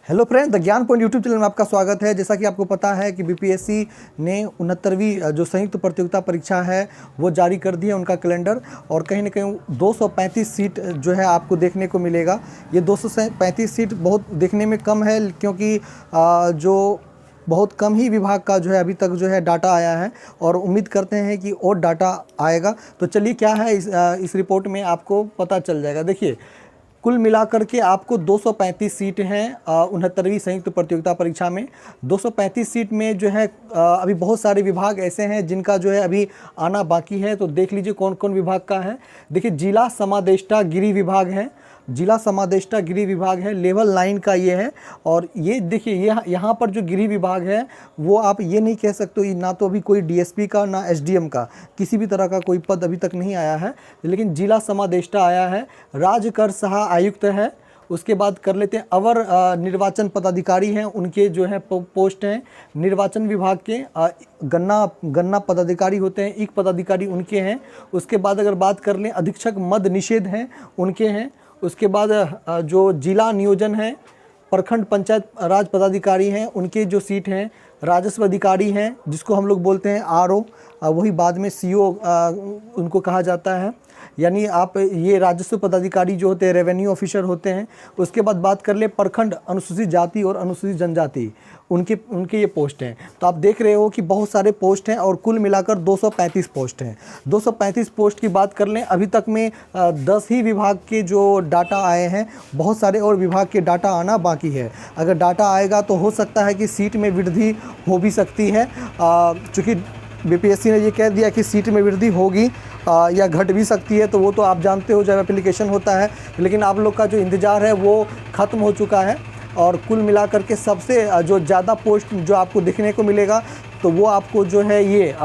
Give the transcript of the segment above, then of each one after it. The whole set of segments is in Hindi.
हेलो फ्रेंड्स, द ज्ञान पॉइंट यूट्यूब चैनल में आपका स्वागत है। जैसा कि आपको पता है कि बीपीएससी ने 69वीं जो संयुक्त प्रतियोगिता परीक्षा है वो जारी कर दी है उनका कैलेंडर, और कहीं ना कहीं 235 सीट जो है आपको देखने को मिलेगा। ये 235 सीट बहुत देखने में कम है, क्योंकि जो बहुत कम ही विभाग का जो है अभी तक जो है डाटा आया है, और उम्मीद करते हैं कि और डाटा आएगा। तो चलिए क्या है इस रिपोर्ट में आपको पता चल जाएगा। देखिए, कुल मिलाकर के आपको 235 सीट हैं 69वीं संयुक्त प्रतियोगिता परीक्षा में। 235 सीट में जो है अभी बहुत सारे विभाग ऐसे हैं जिनका जो है अभी आना बाकी है। तो देख लीजिए कौन कौन विभाग का है। देखिए, जिला समादेष्टा गिरी विभाग है, जिला समादेष्टा गिरी विभाग है, लेवल 9 का ये है। और ये देखिए, यहाँ पर जो गिरी विभाग है वो आप ये नहीं कह सकते, ना तो अभी कोई डीएसपी का ना एसडीएम का किसी भी तरह का कोई पद अभी तक नहीं आया है, लेकिन जिला समादेष्टा आया है। राज्य कर सहा आयुक्त है। उसके बाद कर लेते हैं अवर निर्वाचन पदाधिकारी हैं, उनके जो है पोस्ट हैं। निर्वाचन विभाग के गन्ना पदाधिकारी होते हैं, एक पदाधिकारी उनके हैं। उसके बाद अगर बात कर लें अधीक्षक मद निषेध हैं, उनके हैं। उसके बाद जो जिला नियोजन है, प्रखंड पंचायत राज पदाधिकारी हैं, उनके जो सीट हैं। राजस्व अधिकारी हैं जिसको हम लोग बोलते हैं आरओ, वही बाद में सीओ उनको कहा जाता है। यानी आप ये राजस्व पदाधिकारी जो होते हैं रेवेन्यू ऑफिसर होते हैं। उसके बाद बात कर ले प्रखंड अनुसूचित जाति और अनुसूचित जनजाति, उनके ये पोस्ट हैं। तो आप देख रहे हो कि बहुत सारे पोस्ट हैं, और कुल मिलाकर 235 पोस्ट हैं। 235 पोस्ट की बात कर लें, अभी तक में 10 ही विभाग के जो डाटा आए हैं, बहुत सारे और विभाग के डाटा आना बाकी है। अगर डाटा आएगा तो हो सकता है कि सीट में वृद्धि हो भी सकती है, चूँकि बीपीएससी ने ये कह दिया कि सीट में वृद्धि होगी या घट भी सकती है। तो वो तो आप जानते हो जब एप्लीकेशन होता है, लेकिन आप लोग का जो इंतज़ार है वो ख़त्म हो चुका है। और कुल मिलाकर के सबसे जो ज़्यादा पोस्ट जो आपको देखने को मिलेगा, तो वो आपको जो है ये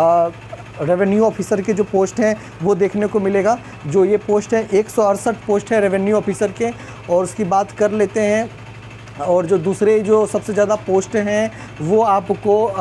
रेवेन्यू ऑफिसर के जो पोस्ट हैं वो देखने को मिलेगा। जो ये पोस्ट है 168 पोस्ट है रेवेन्यू ऑफिसर के। और उसकी बात कर लेते हैं, और जो दूसरे जो सबसे ज़्यादा पोस्ट हैं वो आपको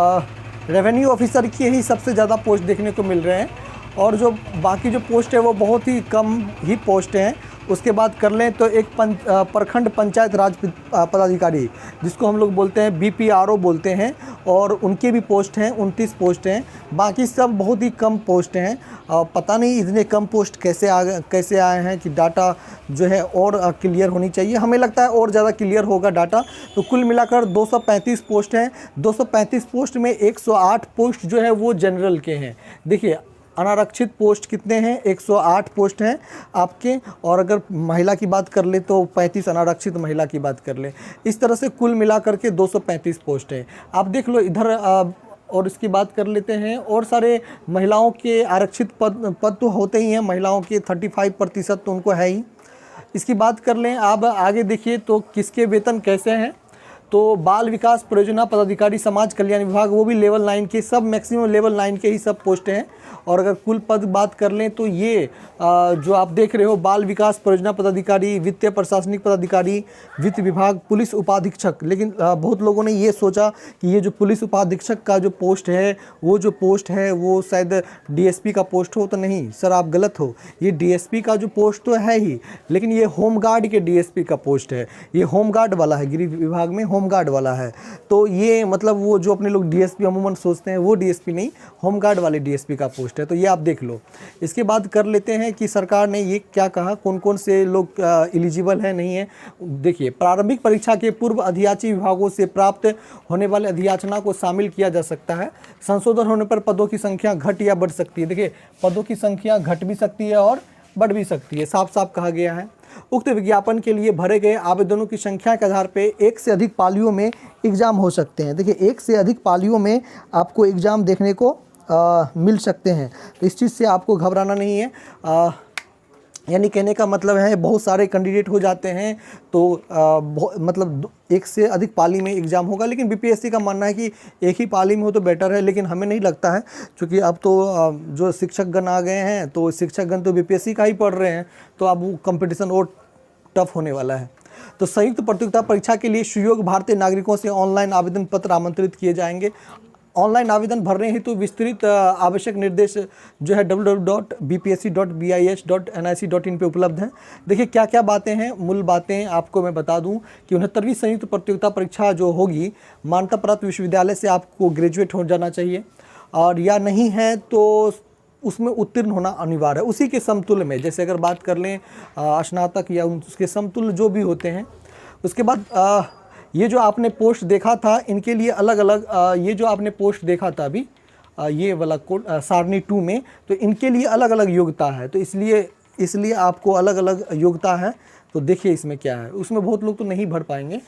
रेवेन्यू ऑफिसर की ही सबसे ज़्यादा पोस्ट देखने को मिल रहे हैं, और जो बाकी जो पोस्ट है वो बहुत ही कम ही पोस्ट हैं। उसके बाद कर लें तो एक प्रखंड पंचायत राज पदाधिकारी, जिसको हम लोग बोलते हैं बीपीआरओ बोलते हैं, और उनके भी पोस्ट हैं 29 पोस्ट हैं। बाकी सब बहुत ही कम पोस्ट हैं। पता नहीं इतने कम पोस्ट कैसे आए हैं कि डाटा जो है और क्लियर होनी चाहिए। हमें लगता है और ज़्यादा क्लियर होगा डाटा। तो कुल मिलाकर 235 पोस्ट हैं। 235 पोस्ट में 108 पोस्ट जो है वो जनरल के हैं। देखिए, अनारक्षित पोस्ट कितने हैं? 108 पोस्ट हैं आपके। और अगर महिला की बात कर ले तो 35 अनारक्षित महिला की बात कर ले। इस तरह से कुल मिलाकर के 235 पोस्ट हैं। आप देख लो इधर। और इसकी बात कर लेते हैं, और सारे महिलाओं के आरक्षित पद तो होते ही हैं, महिलाओं के 35% तो उनको है ही। इसकी बात कर लें आप आगे देखिए तो किसके वेतन कैसे हैं। तो बाल विकास परियोजना पदाधिकारी समाज कल्याण विभाग, वो भी लेवल 9 के, सब मैक्सिमम लेवल 9 के ही सब पोस्ट हैं। और अगर कुल पद बात कर लें तो ये जो आप देख रहे हो, बाल विकास परियोजना पदाधिकारी, वित्तीय प्रशासनिक पदाधिकारी, वित्त विभाग, पुलिस उपाधीक्षक। लेकिन बहुत लोगों ने ये सोचा कि ये जो पुलिस उपाधीक्षक का जो पोस्ट है वो शायद डीएसपी का पोस्ट हो। तो नहीं सर, आप गलत हो। ये डीएसपी का जो पोस्ट तो है ही, लेकिन ये होमगार्ड के डीएसपी का पोस्ट है। ये होमगार्ड वाला है, गृह विभाग में होमगार्ड वाला है। तो ये मतलब वो जो अपने लोग डीएसपी अमूमन सोचते हैं वो डीएसपी नहीं, होमगार्ड वाले डीएसपी का पोस्ट है। तो ये आप देख लो। इसके बाद कर लेते हैं कि सरकार ने ये क्या कहा, कौन कौन से लोग एलिजिबल है नहीं है। देखिए, प्रारंभिक परीक्षा के पूर्व अधियाची विभागों से प्राप्त होने वाले अधियाचना को शामिल किया जा सकता है। संशोधन होने पर पदों की संख्या घट या बढ़ सकती है। देखिए, पदों की संख्या घट भी सकती है और बढ़ भी सकती है, साफ साफ कहा गया है। उक्त विज्ञापन के लिए भरे गए आवेदनों की संख्या के आधार पर एक से अधिक पालियों में एग्जाम हो सकते हैं। देखिए, एक से अधिक पालियों में आपको एग्ज़ाम देखने को मिल सकते हैं। तो इस चीज़ से आपको घबराना नहीं है। यानी कहने का मतलब है बहुत सारे कैंडिडेट हो जाते हैं तो मतलब एक से अधिक पाली में एग्ज़ाम होगा। लेकिन बीपीएससी का मानना है कि एक ही पाली में हो तो बेटर है, लेकिन हमें नहीं लगता है, क्योंकि अब तो जो शिक्षकगण आ गए हैं तो शिक्षकगण तो बीपीएससी का ही पढ़ रहे हैं, तो अब वो कंपटीशन और टफ होने वाला है। तो संयुक्त प्रतियोगिता परीक्षा के लिए सुयोग्य भारतीय नागरिकों से ऑनलाइन आवेदन पत्र आमंत्रित किए जाएंगे। ऑनलाइन आवेदन भरने हेतु विस्तृत आवश्यक निर्देश जो है www.bpsc.bis.nic.in पे उपलब्ध हैं। देखिए क्या क्या बातें हैं, मूल बातें आपको मैं बता दूं कि 69वीं संयुक्त प्रतियोगिता परीक्षा जो होगी मान्यता प्राप्त विश्वविद्यालय से आपको ग्रेजुएट हो जाना चाहिए, और या नहीं है तो उसमें उत्तीर्ण होना अनिवार्य है। उसी के समतुल्य में, जैसे अगर बात कर लें स्नातक या उसके समतुल्य जो भी होते हैं। उसके बाद ये जो आपने पोस्ट देखा था इनके लिए अलग अलग, ये जो आपने पोस्ट देखा था अभी ये वाला कोड सारणी 2 में, तो इनके लिए अलग अलग योग्यता है, तो इसलिए आपको अलग अलग योग्यता है। तो देखिए इसमें क्या है, उसमें बहुत लोग तो नहीं भर पाएंगे।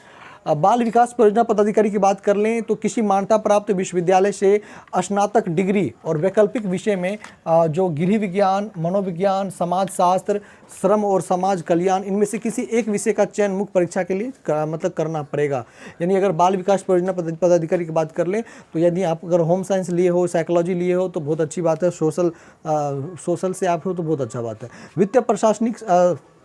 अब बाल विकास परियोजना पदाधिकारी की बात कर लें तो किसी मान्यता प्राप्त विश्वविद्यालय से स्नातक डिग्री और वैकल्पिक विषय में जो गृह विज्ञान, मनोविज्ञान, समाजशास्त्र, श्रम और समाज कल्याण, इनमें से किसी एक विषय का चयन मुख्य परीक्षा के लिए करना पड़ेगा। यानी अगर बाल विकास परियोजना पदाधिकारी की बात कर लें तो यदि आप अगर होम साइंस लिए हो, साइकोलॉजी लिए हो तो बहुत अच्छी बात है, सोशल से आप हो तो बहुत अच्छा बात है। वित्तीय प्रशासनिक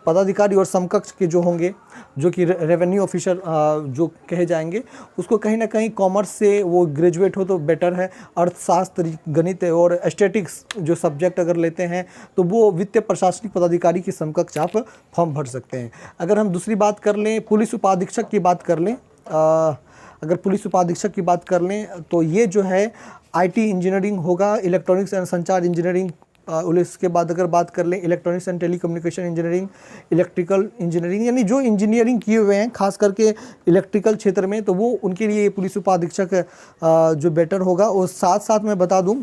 पदाधिकारी और समकक्ष के जो होंगे, जो कि रेवेन्यू ऑफिसर जो कहे जाएंगे, उसको कहीं ना कहीं कॉमर्स से वो ग्रेजुएट हो तो बेटर है। अर्थशास्त्र, गणित और स्टैटिक्स जो सब्जेक्ट अगर लेते हैं तो वो वित्तीय प्रशासनिक पदाधिकारी की समकक्ष आप फॉर्म भर सकते हैं। अगर हम दूसरी बात कर लें, पुलिस उपाधीक्षक की बात कर लें, अगर पुलिस उपाधीक्षक की बात कर लें तो ये जो है IT इंजीनियरिंग होगा, इलेक्ट्रॉनिक्स एंड संचार इंजीनियरिंग, उसके बाद अगर बात कर लें electronics and telecommunication engineering, electrical engineering, यानी जो इंजीनियरिंग किए हुए हैं खास करके इलेक्ट्रिकल क्षेत्र में, तो वो उनके लिए पुलिस उपाधीक्षक जो बेटर होगा। और साथ साथ मैं बता दूं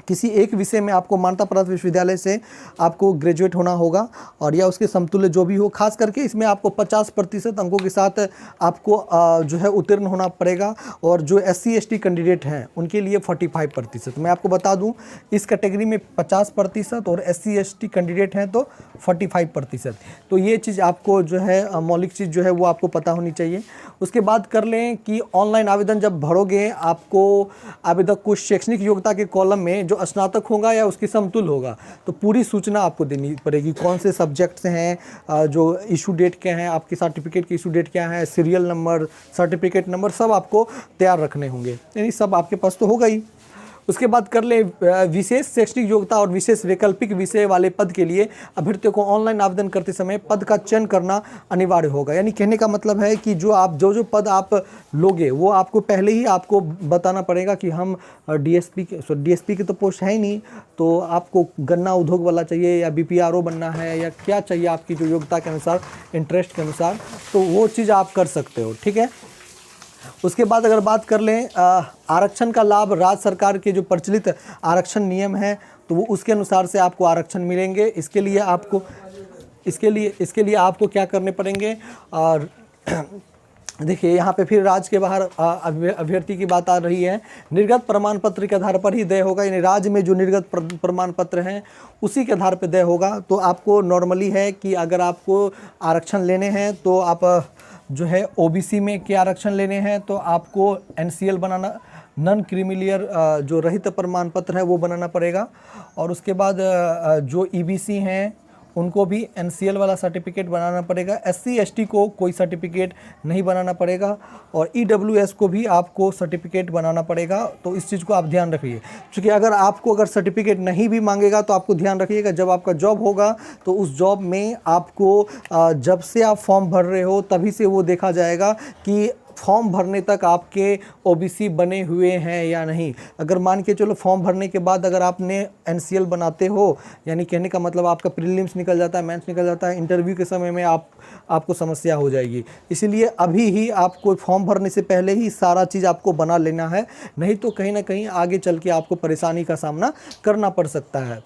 किसी एक विषय में आपको मान्यता प्राप्त विश्वविद्यालय से आपको ग्रेजुएट होना होगा, और या उसके समतुल्य जो भी हो। खास करके इसमें आपको 50% अंकों के साथ आपको जो है उत्तीर्ण होना पड़ेगा, और जो SC ST कैंडिडेट हैं उनके लिए 45%। मैं आपको बता दूं इस कैटेगरी में 50% और SC ST कैंडिडेट हैं तो 45%। तो ये चीज़ आपको जो है मौलिक चीज़ जो है वो आपको पता होनी चाहिए। उसके बाद कर लें कि ऑनलाइन आवेदन जब भरोगे आपको आवेदक को शैक्षणिक योग्यता के कॉलम में जो स्नातक होगा या उसकी समतुल्य होगा तो पूरी सूचना आपको देनी पड़ेगी, कौन से सब्जेक्ट्स हैं, जो इशू डेट क्या हैं, आपके सर्टिफिकेट की इशू डेट क्या है, सीरियल नंबर, सर्टिफिकेट नंबर, सब आपको तैयार रखने होंगे, यानी सब आपके पास तो होगा ही। उसके बाद कर ले विशेष शैक्षणिक योग्यता और विशेष वैकल्पिक विषय वाले पद के लिए अभ्यर्थियों को ऑनलाइन आवेदन करते समय पद का चयन करना अनिवार्य होगा। यानी कहने का मतलब है कि जो पद आप लोगे वो आपको पहले ही आपको बताना पड़ेगा कि हम DSP की तो पोस्ट है ही नहीं, तो आपको गन्ना उद्योग वाला चाहिए या BPRO बनना है या क्या चाहिए आपकी जो योग्यता के अनुसार, इंटरेस्ट के अनुसार, तो वो चीज़ आप कर सकते हो, ठीक है। उसके बाद अगर बात कर लें आरक्षण का लाभ, राज्य सरकार के जो प्रचलित आरक्षण नियम है तो वो उसके अनुसार से आपको आरक्षण मिलेंगे। इसके लिए आपको क्या करने पड़ेंगे, और देखिए यहाँ पे फिर राज्य के बाहर अभ्यर्थी की बात आ रही है। निर्गत प्रमाण पत्र के आधार पर ही देय होगा, यानी राज्य में जो निर्गत प्रमाण पत्र हैं उसी के आधार पर देय होगा। तो आपको नॉर्मली है कि अगर आपको आरक्षण लेने हैं तो आप जो है OBC में के आरक्षण लेने हैं तो आपको NCL बनाना, नॉन क्रीमिलियर जो रहित प्रमाण पत्र है वो बनाना पड़ेगा। और उसके बाद जो EBC हैं उनको भी NCL वाला सर्टिफिकेट बनाना पड़ेगा। SC ST को कोई सर्टिफिकेट नहीं बनाना पड़ेगा, और EWS को भी आपको सर्टिफिकेट बनाना पड़ेगा। तो इस चीज़ को आप ध्यान रखिए, क्योंकि अगर सर्टिफिकेट नहीं भी मांगेगा तो आपको ध्यान रखिएगा जब आपका जॉब होगा तो उस जॉब में आपको जब से आप फॉर्म भर रहे हो तभी से वो देखा जाएगा कि फॉर्म भरने तक आपके OBC बने हुए हैं या नहीं। अगर मान के चलो फॉर्म भरने के बाद अगर आपने NCL बनाते हो, यानी कहने का मतलब आपका प्रीलिम्स निकल जाता है, मेंस निकल जाता है, इंटरव्यू के समय में आपको समस्या हो जाएगी। इसीलिए अभी ही आपको फॉर्म भरने से पहले ही सारा चीज़ आपको बना लेना है, नहीं तो कहीं ना कहीं आगे चल के आपको परेशानी का सामना करना पड़ सकता है।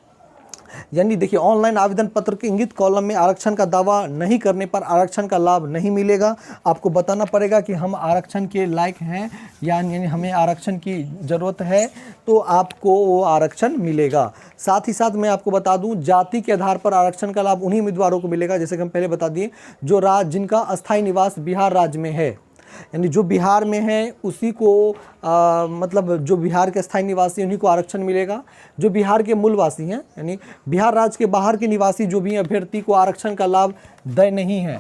यानी देखिए ऑनलाइन आवेदन पत्र के इंगित कॉलम में आरक्षण का दावा नहीं करने पर आरक्षण का लाभ नहीं मिलेगा। आपको बताना पड़ेगा कि हम आरक्षण के लायक हैं, यानी हमें आरक्षण की ज़रूरत है, तो आपको वो आरक्षण मिलेगा। साथ ही साथ मैं आपको बता दूं जाति के आधार पर आरक्षण का लाभ उन्हीं उम्मीदवारों को मिलेगा, जैसे कि हम पहले बता दिए, जो राज्य जिनका अस्थायी निवास बिहार राज्य में है, यानी जो बिहार में है उसी को मतलब जो बिहार के स्थायी निवासी उन्हीं को आरक्षण मिलेगा। जो बिहार के मूलवासी हैं, यानी बिहार राज्य के बाहर के निवासी जो भी अभ्यर्थी को आरक्षण का लाभ देय नहीं है,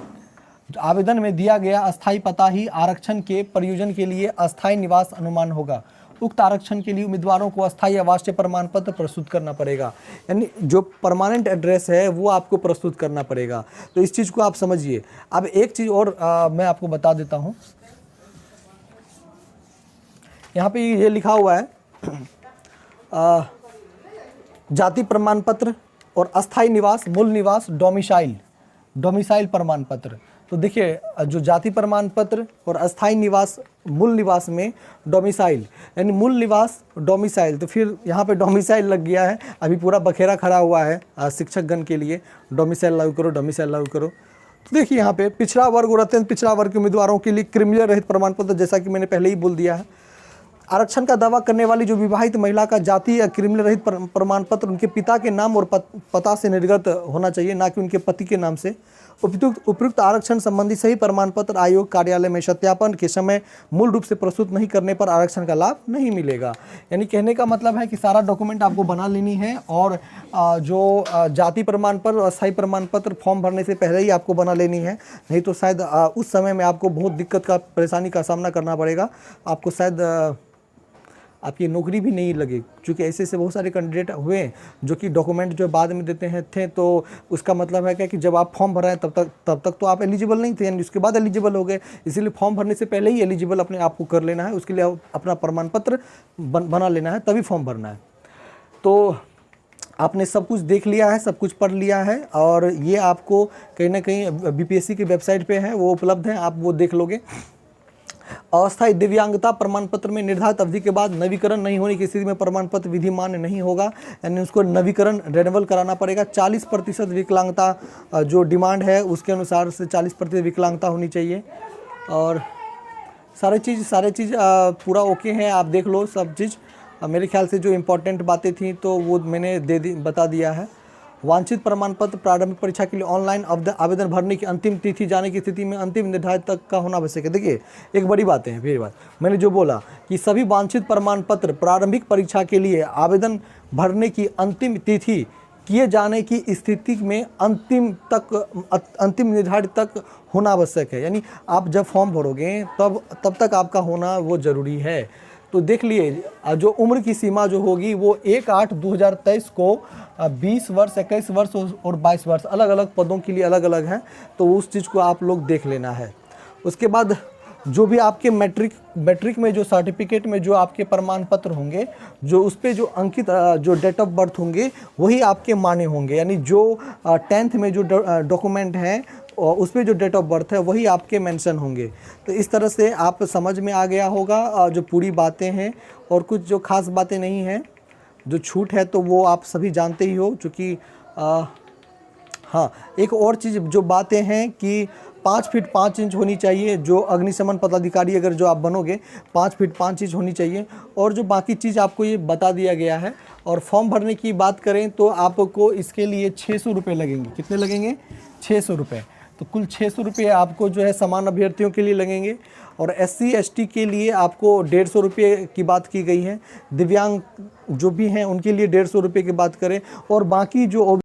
आवेदन में दिया गया अस्थायी पता ही आरक्षण के प्रयोजन के लिए अस्थायी निवास अनुमान होगा। उक्त आरक्षण के लिए उम्मीदवारों को अस्थायी आवासीय प्रमाण पत्र प्रस्तुत करना पड़ेगा, यानी जो परमानेंट एड्रेस है वो आपको प्रस्तुत करना पड़ेगा। तो इस चीज़ को आप समझिए। अब एक चीज़ और मैं आपको बता देता हूँ, यहाँ पे ये लिखा हुआ है जाति प्रमाण पत्र और अस्थायी निवास, मूल निवास, डोमिसाइल प्रमाण पत्र। तो देखिए, जो जाति प्रमाण पत्र और अस्थायी निवास, मूल निवास में डोमिसाइल, यानी मूल निवास डोमिसाइल, तो फिर यहाँ पे डोमिसाइल लग गया है, अभी पूरा बखेरा खड़ा हुआ है शिक्षकगण के लिए, डोमिसाइल लागू करो, डोमिसाइल लागू करो। तो देखिए यहाँ पे पिछड़ा वर्ग और अत्यंत पिछड़ा वर्ग के उम्मीदवारों के लिए क्रिमिनल रहित प्रमाण पत्र, जैसा कि मैंने पहले ही बोल दिया है। आरक्षण का दावा करने वाली जो विवाहित महिला का जाति या क्रिमिनल रहित प्रमाण पत्र उनके पिता के नाम और पता से निर्गत होना चाहिए, ना कि उनके पति के नाम से। उपयुक्त आरक्षण संबंधी सही प्रमाण पत्र आयोग कार्यालय में सत्यापन के समय मूल रूप से प्रस्तुत नहीं करने पर आरक्षण का लाभ नहीं मिलेगा। यानी कहने का मतलब है कि सारा डॉक्यूमेंट आपको बना लेनी है, और जो जाति प्रमाण पत्र और अस्थायी प्रमाण पत्र फॉर्म भरने से पहले ही आपको बना लेनी है, नहीं तो शायद उस समय में आपको बहुत दिक्कत का, परेशानी का सामना करना पड़ेगा। आपको शायद आपकी नौकरी भी नहीं लगे, क्योंकि ऐसे बहुत सारे कैंडिडेट हुए जो कि डॉक्यूमेंट जो बाद में देते हैं थे, तो उसका मतलब है क्या कि जब आप फॉर्म भराएं तब तक तो आप एलिजिबल नहीं थे, यानी उसके बाद एलिजिबल हो गए। इसीलिए फॉर्म भरने से पहले ही एलिजिबल अपने आप को कर लेना है, उसके लिए अपना प्रमाण पत्र बना लेना है, तभी फॉर्म भरना है। तो आपने सब कुछ देख लिया है, सब कुछ पढ़ लिया है, और ये आपको कहीं ना कहीं BPSC की वेबसाइट पर है, वो उपलब्ध है, आप वो देख लोगे। अस्थायी दिव्यांगता प्रमाण पत्र में निर्धारित अवधि के बाद नवीकरण नहीं होने की स्थिति में प्रमाण पत्र विधि मान्य नहीं होगा, यानी उसको नवीकरण रेन्युअल कराना पड़ेगा। 40% विकलांगता जो डिमांड है उसके अनुसार से 40% विकलांगता होनी चाहिए, और सारे चीज़ पूरा ओके है, आप देख लो सब चीज़। मेरे ख्याल से जो इम्पोर्टेंट बातें थी तो वो मैंने बता दिया है। वांछित प्रमाण पत्र प्रारंभिक परीक्षा के लिए ऑनलाइन आवेदन भरने की अंतिम तिथि जाने की स्थिति में अंतिम निर्धारित तक का होना आवश्यक है। देखिए, एक बड़ी बात है, फिर बात मैंने जो बोला कि सभी वांछित प्रमाण पत्र प्रारंभिक परीक्षा के लिए आवेदन भरने की अंतिम तिथि किए जाने की स्थिति में अंतिम निर्धारित तक होना आवश्यक है। यानी आप जब फॉर्म भरोगे तब तक आपका होना वो ज़रूरी है। तो देख लिए, जो उम्र की सीमा जो होगी वो 1/8/2023 को 20 वर्ष, 21 वर्ष और 22 वर्ष अलग अलग पदों के लिए अलग अलग है, तो उस चीज़ को आप लोग देख लेना है। उसके बाद जो भी आपके मैट्रिक में जो सर्टिफिकेट में जो आपके प्रमाण पत्र होंगे, जो उस पर जो अंकित जो डेट ऑफ बर्थ होंगे वही आपके मान्य होंगे, यानी जो 10th में जो डॉक्यूमेंट हैं और उस पर जो डेट ऑफ बर्थ है वही आपके मेंशन होंगे। तो इस तरह से आप समझ में आ गया होगा जो पूरी बातें हैं, और कुछ जो खास बातें नहीं हैं, जो छूट है तो वो आप सभी जानते ही हो। चूँकि हाँ, एक और चीज़ जो बातें हैं कि 5 फीट 5 इंच होनी चाहिए, जो अग्निशमन पदाधिकारी अगर जो आप बनोगे 5 फीट 5 इंच होनी चाहिए, और जो बाकी चीज़ आपको ये बता दिया गया है। और फॉर्म भरने की बात करें तो आपको इसके लिए 600 रुपये लगेंगे। कितने लगेंगे? 600 रुपये। तो कुल 600 रुपये आपको जो है समान अभ्यर्थियों के लिए लगेंगे, और SC ST के लिए आपको 150 रुपये की बात की गई है। दिव्यांग जो भी हैं उनके लिए 150 रुपये की बात करें, और बाकी जो